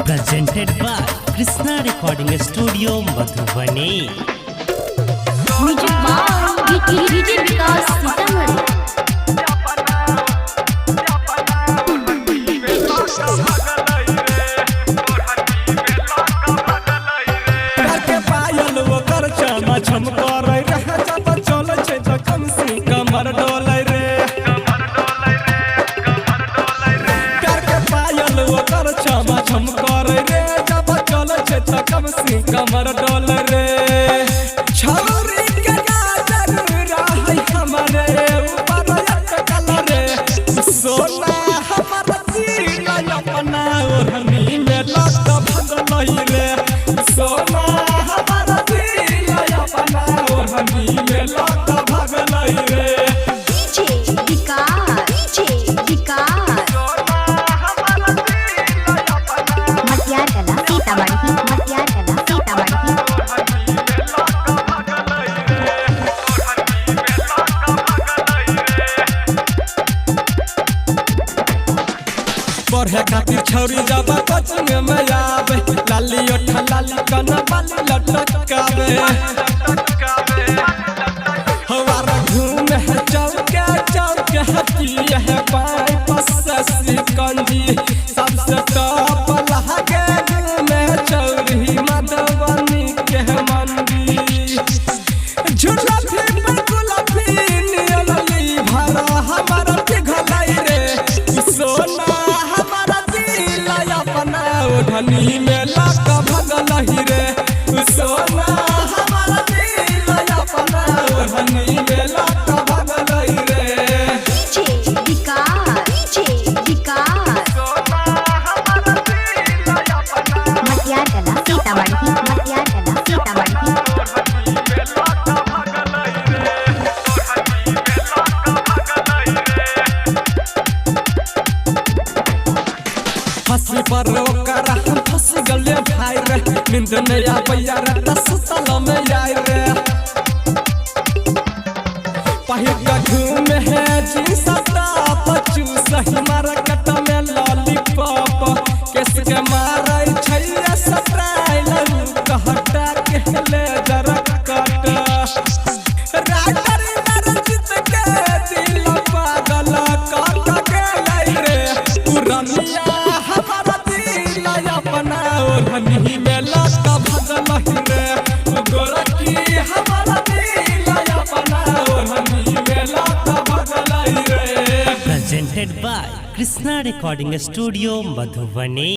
Presented by Krishna Recording Studio, Madhubani. Music by DJ Vikas Sitamarhi. कमर डोल रे छौरी के गाजर रहै हमरे ऊपर अटकल रे सोना हमर सीना अपना ओढ़नी में लट भगलई रे सोना हमर सीना अपना ओढ़नी में लट भगलई रे डीजे विकास मटियार कला सीतामढ़ी। पढ़े खातिर छौरी जाबा कोचिंग में आवे लाली ओठा लाली कना बाली लटकावे हमारा घूम है चौके चौके हटिया है पाई पससी कंजी सबसे टॉप लगे में चौरी मधुबनी के मंडी झूला भी बकुला भी नियली भरा हमारा पिघलाई रे सोना ओढ़नी में लाक भगलही रे सोना हमारा दिल अपना ओढ़नी में लाक भगलही रे डीजे विकास मटियार कला सीतामढ़ी। फंसी पर ओकरा हम फंस गले भाई रे नींद में आबैया रे तसल में आई रे पहिर का घूम है जींस टॉप चूस ही मार्केट में लॉलीपॉप केस के मारै छैया स्टाइल कहटा के ले जरा कट राइटर नरजित के दिल पागल कट के लाई रे पुरनिया अपना ओढ़नी में लट भगलही रे गोरखी हमारा दिल अपना ओढ़नी में लट भगलही रे। Presented by Krishna Recording Studio, Madhubani.